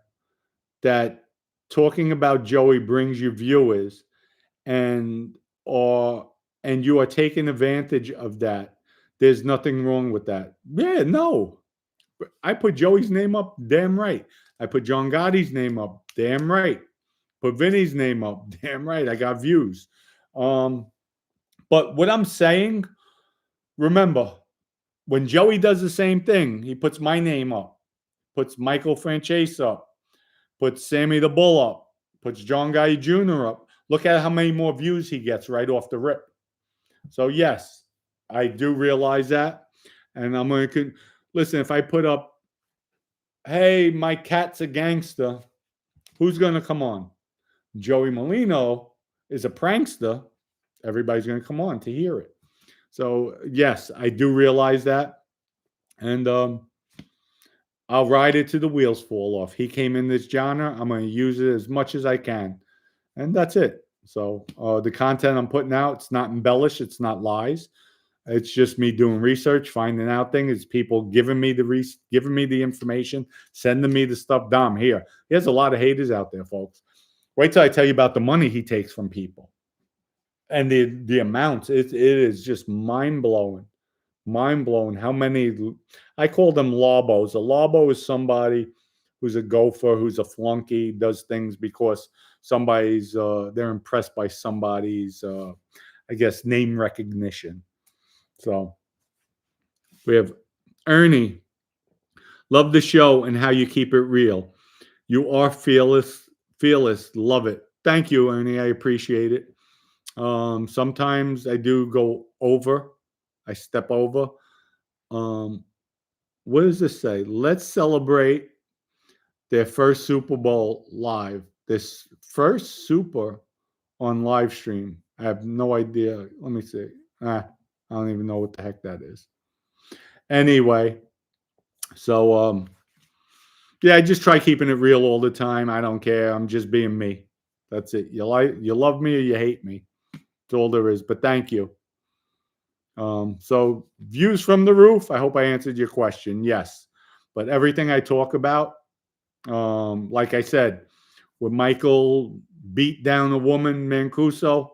that talking about Joey brings you viewers and you are taking advantage of that? There's nothing wrong with that. Yeah, no. I put Joey's name up, damn right. I put John Gotti's name up, damn right. Put Vinny's name up, damn right. I got views. But what I'm saying, remember, when Joey does the same thing, he puts my name up, puts Michael Franchese up, puts Sammy the Bull up, puts John Gotti Jr. up. Look at how many more views he gets right off the rip. So yes, I do realize that, and I'm going to listen. If I put up, "Hey, my cat's a gangster," who's going to come on? Joey Molino is a prankster. Everybody's going to come on to hear it. So yes, I do realize that, and I'll ride it till the wheels fall off. He came in this genre. I'm going to use it as much as I can, and that's it. So the content I'm putting out, it's not embellished, it's not lies. It's just me doing research, finding out things. It's people giving me giving me the information, sending me the stuff. Dom, here. He has a lot of haters out there, folks. Wait till I tell you about the money he takes from people and the amounts. It is just mind blowing. Mind blowing how many. I call them lobos. A lobo is somebody who's a gopher, who's a flunky, does things because somebody's they're impressed by somebody's I guess name recognition. So we have Ernie. Love the show and how you keep it real. You are fearless, fearless. Love it. Thank you, Ernie. I appreciate it. Sometimes I do go over. I step over. What does this say? Let's celebrate their first Super Bowl live. This first Super on live stream. I have no idea. Let me see. I don't even know what the heck that is. Anyway, so yeah, I just try keeping it real all the time. I don't care. I'm just being me. That's it. You love me or you hate me. That's all there is. But thank you. So views from the roof. I hope I answered your question. Yes, but everything I talk about, like I said, when Michael beat down a woman, Mancuso,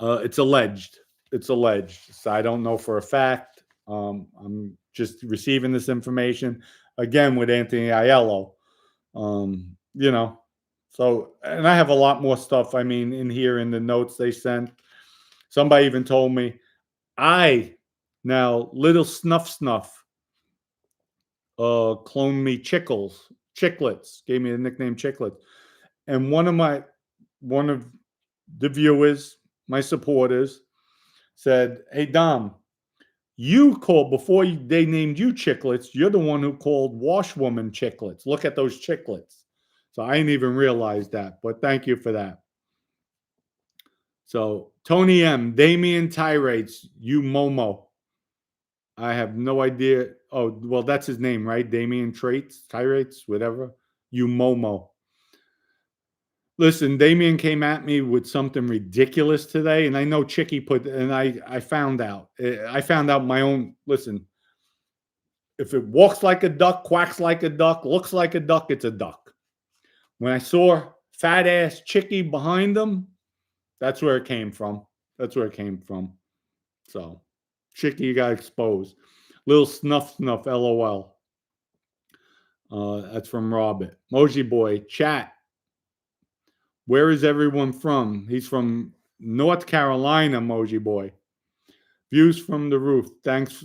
it's alleged. It's alleged. So I don't know for a fact. I'm just receiving this information again with Anthony Aiello. You know, so and I have a lot more stuff. I mean, in here in the notes they sent. Somebody even told me now little snuff cloned me chicklets, gave me the nickname chicklets. And one of the viewers, my supporters, said, "Hey Dom, you called before they named you chicklets. You're the one who called washwoman chicklets. Look at those chicklets." So I didn't even realize that, but thank you for that. So Tony M, Damien Tirades, you Momo. I have no idea. Oh, well, that's his name, right? Damien Tirades, whatever. You Momo. Listen, Damien came at me with something ridiculous today, and I know Chicky and I found out. I found out my own. Listen, if it walks like a duck, quacks like a duck, looks like a duck, it's a duck. When I saw fat ass Chicky behind them, that's where it came from. That's where it came from. So, Chicky got exposed. Little snuff, LOL. That's from Robert. Moji Boy, chat. Where is everyone from? He's from North Carolina, Moji Boy. Views from the roof. Thanks,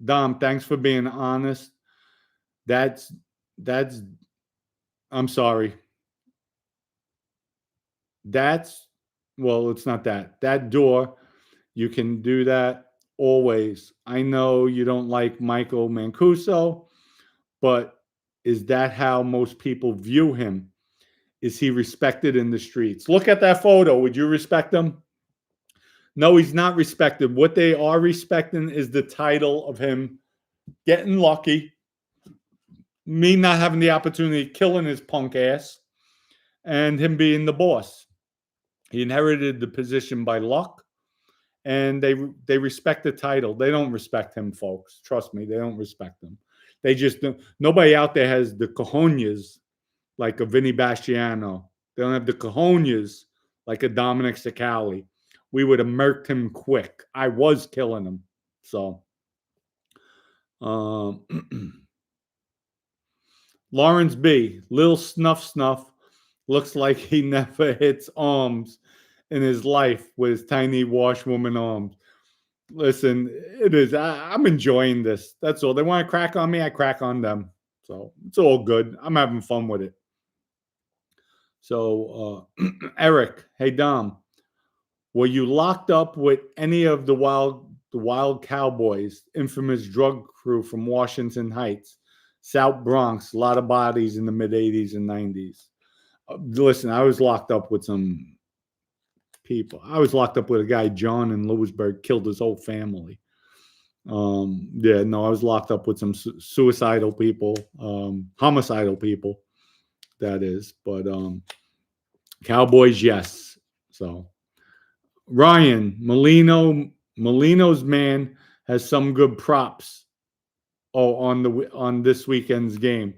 Dom. Thanks for being honest. That's. I'm sorry. Well, it's not that. That door, you can do that always. I know you don't like Michael Mancuso, but is that how most people view him? Is he respected in the streets? Look at that photo. Would you respect him? No, he's not respected. What they are respecting is the title of him getting lucky, me not having the opportunity of killing his punk ass, and him being the boss. He inherited the position by luck, and they respect the title. They don't respect him, folks. Trust me, they don't respect him. They just don't. Nobody out there has the cojones like a Vinny Bastiano. They don't have the cojones like a Dominic Sicali. We would have murked him quick. I was killing him. So, Lawrence B. Lil Snuff looks like he never hits arms in his life with his tiny washwoman arms. Listen, it is. I'm enjoying this. That's all. They want to crack on me, I crack on them. So it's all good. I'm having fun with it. So, Eric, hey, Dom, Were you locked up with any of the Wild Cowboys, infamous drug crew from Washington Heights, South Bronx? A lot of bodies in the mid '80s and '90s. Listen, I was locked up with some people. I was locked up with a guy, John, in Lewisburg, killed his whole family. Yeah, no, I was locked up with some suicidal people, homicidal people. That is, but Cowboys, yes. So Ryan Molino's man has some good props. Oh, on this weekend's game.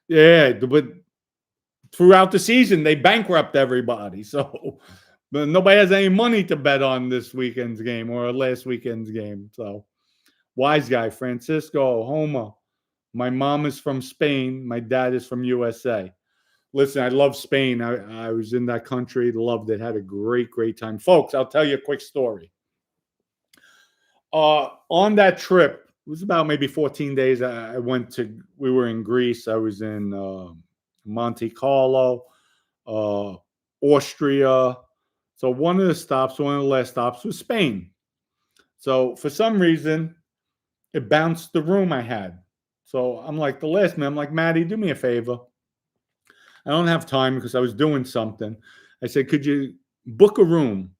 Yeah, but throughout the season they bankrupt everybody. So but nobody has any money to bet on this weekend's game or last weekend's game. So wise guy, Francisco, Homa. My mom is from Spain. My dad is from USA. Listen, I love Spain. I was in that country, loved it, had a great, great time. Folks, I'll tell you a quick story. On that trip, it was about maybe 14 days. We were in Greece. I was in Monte Carlo, Austria. So one of the last stops was Spain. So for some reason, it bounced the room I had. So I'm like, the last minute, I'm like, Maddie, do me a favor. I don't have time because I was doing something. I said, could you book a room?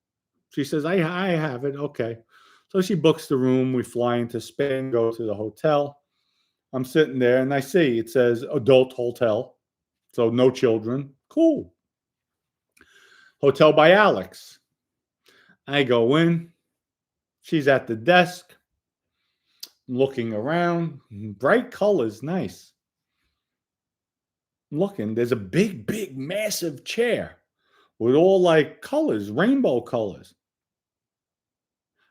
She says, I have it. Okay. So she books the room. We fly into Spain, go to the hotel. I'm sitting there and I see it says adult hotel. So no children. Cool. Hotel by Alex. I go in. She's at the desk, looking around. Bright colors, nice. Looking, there's a big, big, massive chair with all like colors, rainbow colors.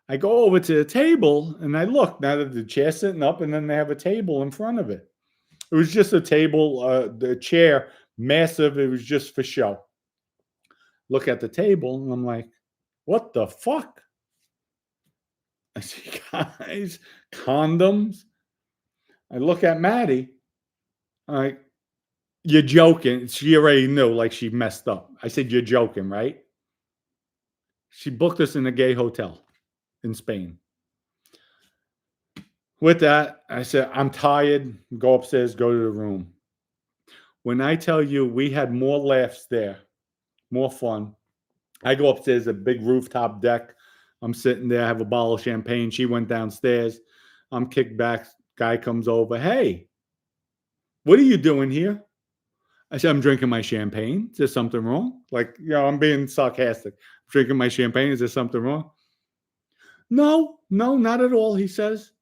I go over to the table and I look. Now that the chair's sitting up, and then they have a table in front of it. It was just a table, the chair, massive. It was just for show. Look at the table and I'm like, what the fuck? I see, guys, condoms. I look at Maddie. I'm like, you're joking. She already knew, like she messed up. I said, you're joking, right? She booked us in a gay hotel in Spain. With that, I said, I'm tired. Go upstairs, go to the room. When I tell you we had more laughs there, more fun. I go upstairs, a big rooftop deck. I'm sitting there, I have a bottle of champagne. She went downstairs. I'm kicked back. Guy comes over. Hey, what are you doing here? I said, I'm drinking my champagne. Is there something wrong? Like, I'm being sarcastic. I'm drinking my champagne. Is there something wrong? No, no, not at all, he says.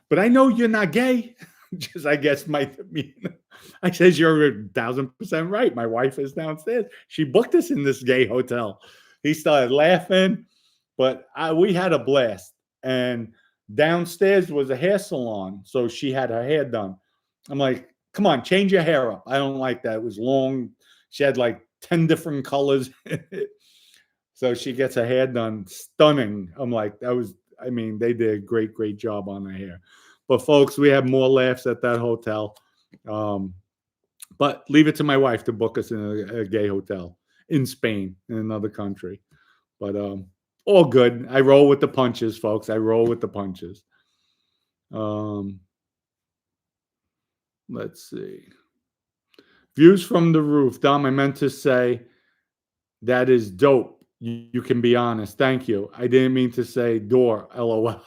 But I know you're not gay. Just, I guess, my demeanor. I says, you're 1,000% right. My wife is downstairs. She booked us in this gay hotel. He started laughing, but we had a blast. And downstairs was a hair salon. So she had her hair done. I'm like, come on, change your hair up. I don't like that. It was long. She had like 10 different colors. So she gets her hair done. Stunning. I'm like, they did a great, great job on her hair. But folks, we had more laughs at that hotel. But leave it to my wife to book us in a gay hotel in Spain, in another country. But all good. I roll with the punches, folks. I roll with the punches. Let's see. Views from the roof. Dom, I meant to say that is dope. You can be honest. Thank you. I didn't mean to say door. LOL.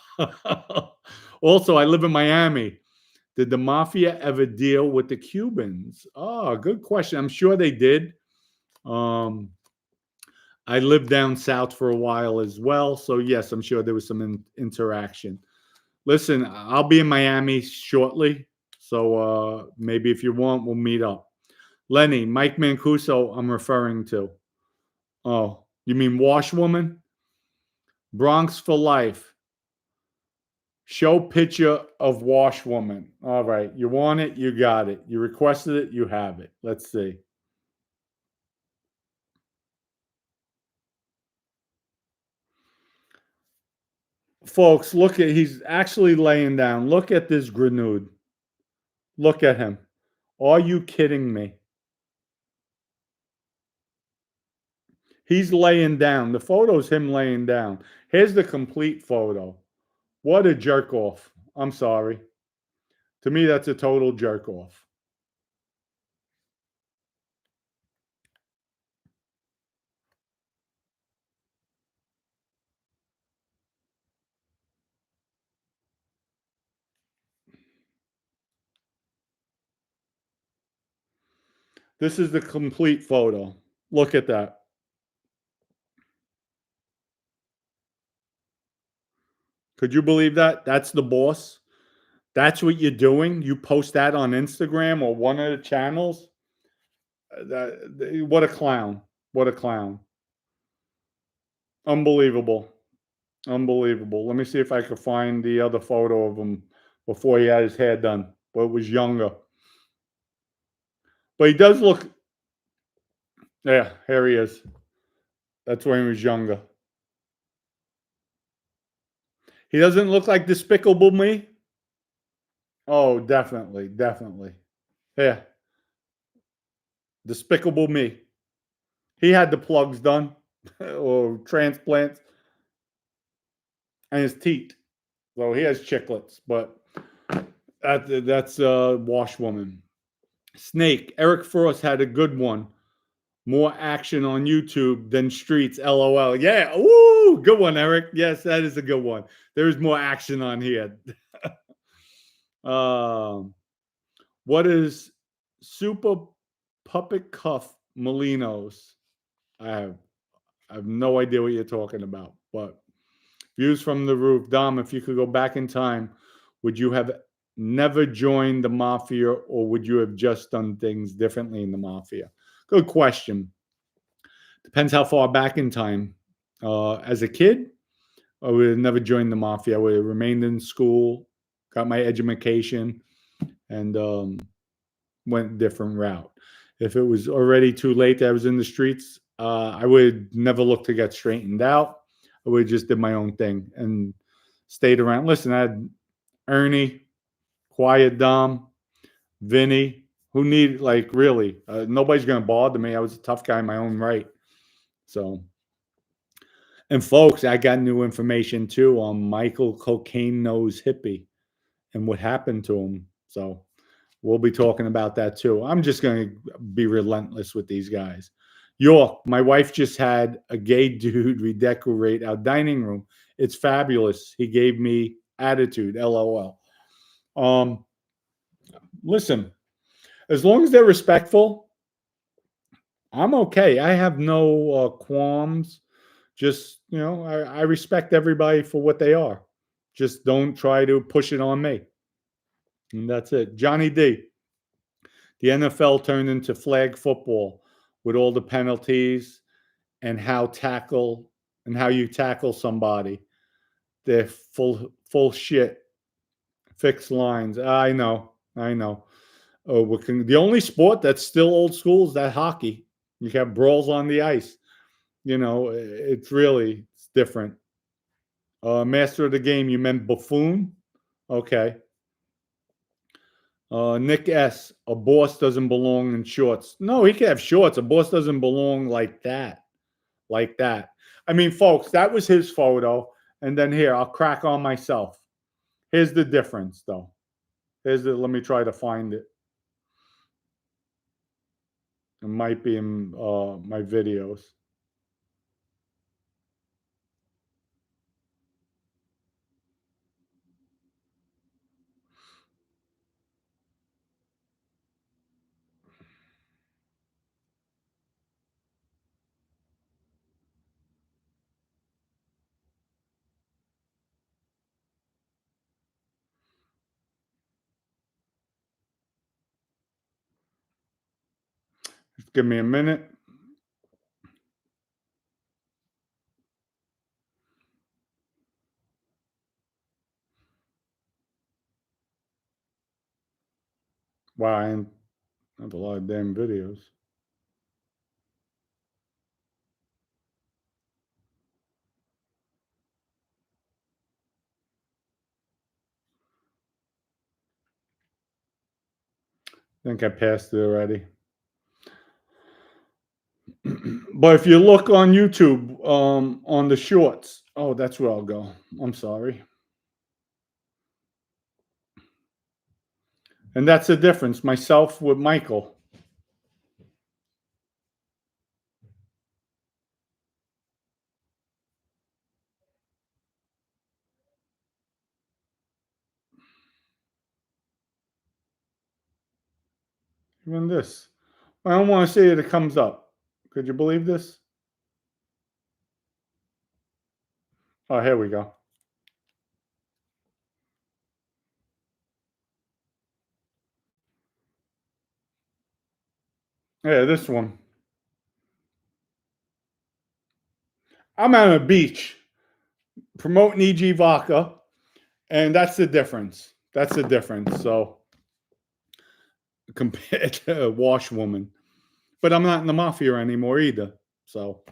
Also, I live in Miami. Did the Mafia ever deal with the Cubans? Oh, good question. I'm sure they did. I lived down south for a while as well. So, yes, I'm sure there was some interaction. Listen, I'll be in Miami shortly. So maybe if you want, we'll meet up. Lenny, Mike Mancuso, I'm referring to. Oh, you mean Washwoman? Bronx for life. Show picture of Washwoman. All right. You want it? You got it. You requested it? You have it. Let's see. Folks, look at, he's actually laying down. Look at this grenade. Look at him. Are you kidding me? He's laying down. The photo's him laying down. Here's the complete photo. What a jerk off. I'm sorry. To me, that's a total jerk off. This is the complete photo. Look at that. Could you believe that? That's the boss. That's what you're doing. You post that on Instagram or one of the channels. What a clown. What a clown. Unbelievable. Unbelievable. Let me see if I can find the other photo of him before he had his hair done, but it was younger. But he does look, yeah, here he is. That's when he was younger. He doesn't look like Despicable Me. Oh, definitely, definitely. Yeah, Despicable Me. He had the plugs done or transplants and his teeth. So he has chiclets, but that's Washwoman. Snake. Eric Frost had a good one. More action on YouTube than streets. LOL. Yeah. Ooh, good one, Eric. Yes, that is a good one. There's more action on here. um, what is Super Puppet Cuff Molinos? I have I have no idea what you're talking about, but views from the roof. Dom, if you could go back in time, would you have never joined the mafia or would you have just done things differently in the mafia? Good question. Depends how far back in time. As a kid, I would have never joined the mafia. I would have remained in school, got my education, and went a different route. If it was already too late that I was in the streets, I would never look to get straightened out. I would just did my own thing and stayed around. Listen, I had Ernie, Quiet Dom, Vinny, who need like really nobody's gonna bother me. I was a tough guy in my own right. So, and folks, I got new information too on Michael Cocaine Nose Hippie and what happened to him. So we'll be talking about that too. I'm just going to be relentless with these guys. York, my wife just had a gay dude redecorate our dining room. It's fabulous. He gave me attitude. LOL. Um, listen, as long as they're respectful, I'm okay. I have no qualms. Just, I respect everybody for what they are. Just don't try to push it on me. And that's it. Johnny D. The NFL turned into flag football with all the penalties and how you tackle somebody. They're full shit. Fixed lines. I know. I know. The only sport that's still old school is that hockey. You have brawls on the ice. It's different. Master of the game, you meant buffoon? Okay. Nick S. A boss doesn't belong in shorts. No, he can have shorts. A boss doesn't belong like that. Like that. I mean, folks, that was his photo. And then here, I'll crack on myself. Here's the difference, though. Let me try to find it. It might be in my videos. Just give me a minute. Wow, I have a lot of damn videos. I think I passed it already. But if you look on YouTube, on the shorts, oh, that's where I'll go. I'm sorry. And that's the difference. Myself with Michael. Even this. I don't want to see it. It comes up. Could you believe this? Oh, here we go. Yeah, this one. I'm on a beach promoting EG vodka, and that's the difference. That's the difference. So compared to a washwoman, but I'm not in the mafia anymore either. So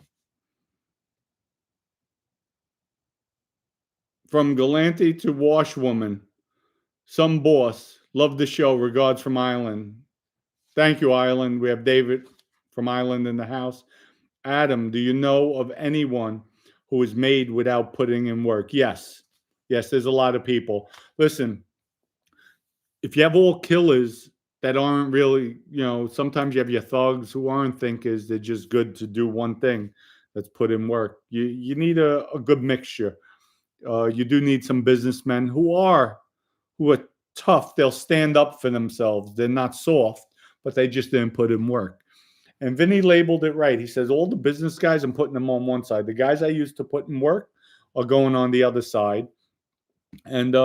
from Galante to washwoman, some boss. Love the show. Regards from Ireland. Thank you, Ireland. We have David from Ireland in the house. Adam, do you know of anyone who is made without putting in work? Yes. Yes, there's a lot of people. Listen, if you have all killers that aren't really, sometimes you have your thugs who aren't thinkers. They're just good to do one thing. That's put in work. You need a good mixture. You do need some businessmen who are tough. They'll stand up for themselves. They're not soft, but they just didn't put in work. And Vinny labeled it right. He says, all the business guys, I'm putting them on one side. The guys I used to put in work are going on the other side. And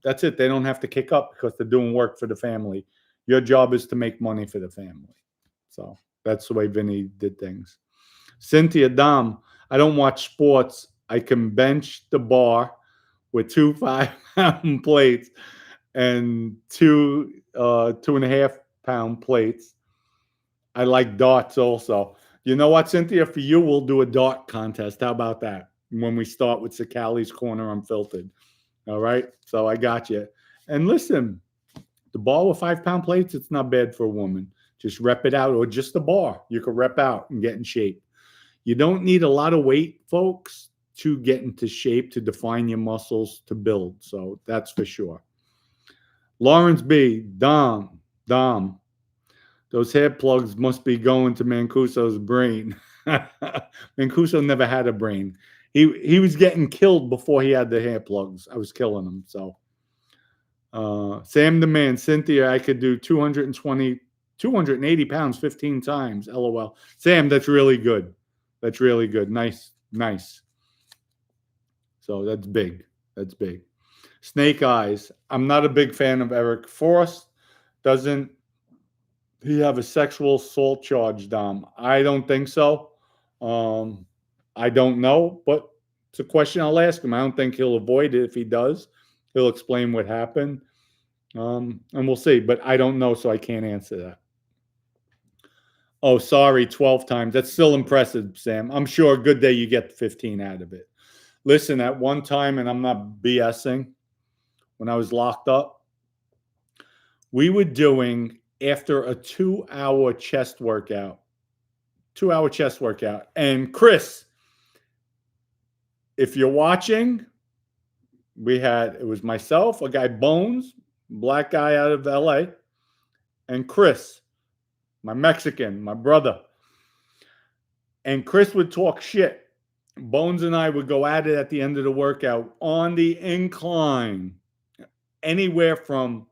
that's it. They don't have to kick up because they're doing work for the family. Your job is to make money for the family. So that's the way Vinny did things. Cynthia Dom, I don't watch sports. I can bench the bar with 2 5-pound plates and two 2.5-pound plates. I like darts also. You know what, Cynthia? For you, we'll do a dart contest. How about that? When we start with Sakali's Corner Unfiltered. All right. So I got you. And listen, the bar with 5-pound plates, it's not bad for a woman. Just rep it out, or just the bar. You can rep out and get in shape. You don't need a lot of weight, folks, to get into shape, to define your muscles, to build. So that's for sure. Lawrence B. Dom. Those hair plugs must be going to Mancuso's brain. Mancuso never had a brain. He was getting killed before he had the hair plugs. I was killing him. So Sam the Man, Cynthia, I could do 280 pounds 15 times. LOL. Sam, that's really good. That's really good. Nice. So that's big. Snake Eyes. I'm not a big fan of Eric Forrest. Doesn't he have a sexual assault charge, Dom? I don't think so. I don't know, but it's a question I'll ask him. I don't think he'll avoid it. If he does, he'll explain what happened. And we'll see. But I don't know, so I can't answer that. Oh, sorry, 12 times. That's still impressive, Sam. I'm sure a good day you get 15 out of it. Listen, at one time, and I'm not BSing, when I was locked up, we were doing, after a 2-hour chest workout. And Chris, if you're watching, it was myself, a guy, Bones, black guy out of LA, and Chris, my Mexican, my brother. And Chris would talk shit. Bones and I would go at it at the end of the workout on the incline, anywhere from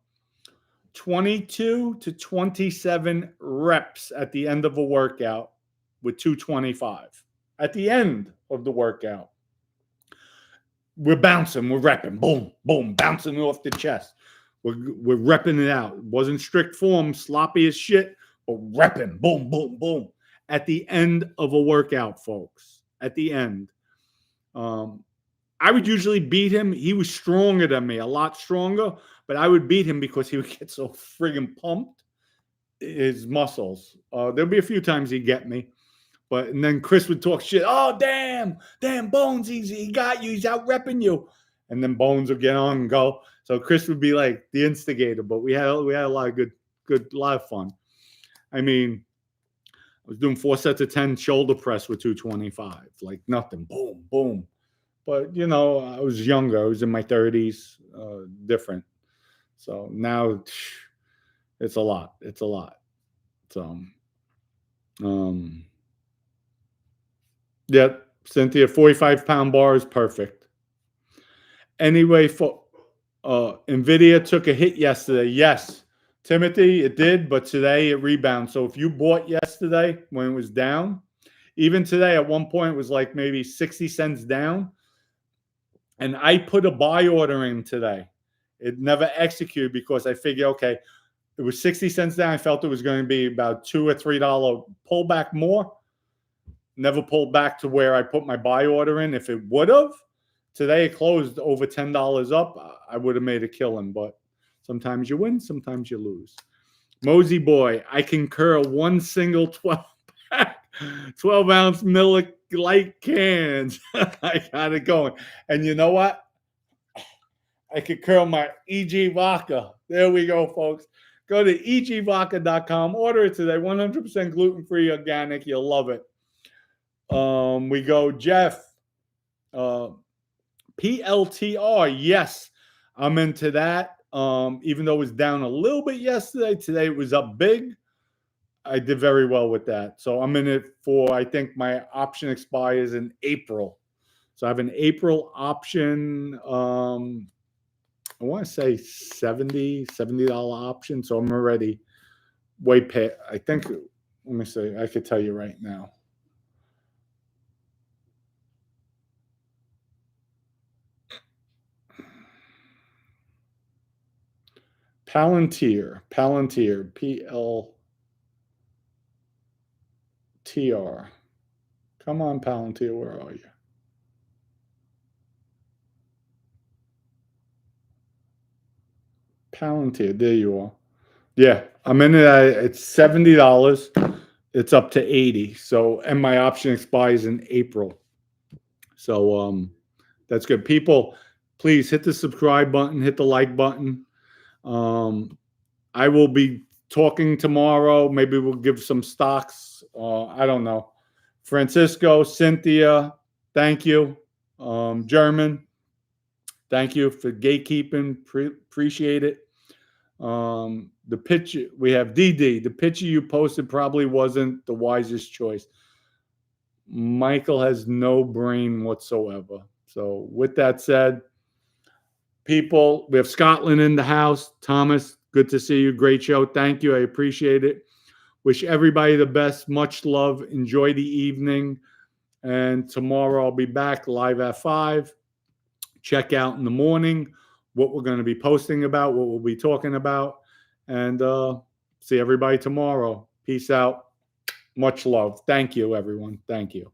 22 to 27 reps at the end of a workout with 225. At the end of the workout, we're bouncing, we're repping, boom, boom, bouncing off the chest. We're repping it out. It wasn't strict form, sloppy as shit, but repping, boom, boom, boom. At the end of a workout, folks. At the end. I would usually beat him. He was stronger than me, a lot stronger, but I would beat him because he would get so friggin' pumped, his muscles. There'll be a few times he'd get me. And then Chris would talk shit. Oh, damn, Bones, he got you. He's out repping you. And then Bones would get on and go. So Chris would be like the instigator, but we had a lot of lot of fun. I mean, I was doing 4 sets of 10 shoulder press with 225, like nothing. Boom, boom. But I was younger. I was in my 30s. Different. So now it's a lot. It's a lot. So, yeah, Cynthia, 45-pound bar is perfect. Anyway, for Nvidia took a hit yesterday. Yes, Timothy, it did, but today it rebounds. So if you bought yesterday when it was down, even today at one point it was like maybe 60 cents down. And I put a buy order in today. It never executed because I figured, okay, it was 60 cents down. I felt it was going to be about $2 or $3 pullback more. Never pulled back to where I put my buy order in. If it would have, today it closed over $10 up. I would have made a killing, but sometimes you win, sometimes you lose. Mosey boy, I concur. One single 12-pack, 12-ounce Miller Light cans. I got it going. And you know what? I concur my EG Vodka. There we go, folks. Go to egvodka.com. Order it today. 100% gluten-free, organic. You'll love it. We go, Jeff. PLTR. Yes, I'm into that. Even though it was down a little bit yesterday, today it was up big. I did very well with that. So I'm in it for, I think my option expires in April. So I have an April option. I want to say $70 option. So I'm already way past. I think, let me see. I could tell you right now. Palantir, PLTR. Come on, Palantir, where are you? Palantir, there you are. Yeah, I'm in it. It's $70. It's up to 80. So, and my option expires in April. So, that's good. People, please hit the subscribe button, hit the like button. I will be talking tomorrow. Maybe we'll give some stocks. I don't know. Francisco, Cynthia, thank you. German, thank you for gatekeeping. Appreciate it. The picture, we have DD. The picture you posted probably wasn't the wisest choice. Michael has no brain whatsoever. So with that said, people, we have Scotland in the house. Thomas, good to see you. Great show. Thank you. I appreciate it. Wish everybody the best. Much love. Enjoy the evening. And tomorrow I'll be back live at 5. Check out in the morning what we're going to be posting about, what we'll be talking about. And see everybody tomorrow. Peace out. Much love. Thank you, everyone. Thank you.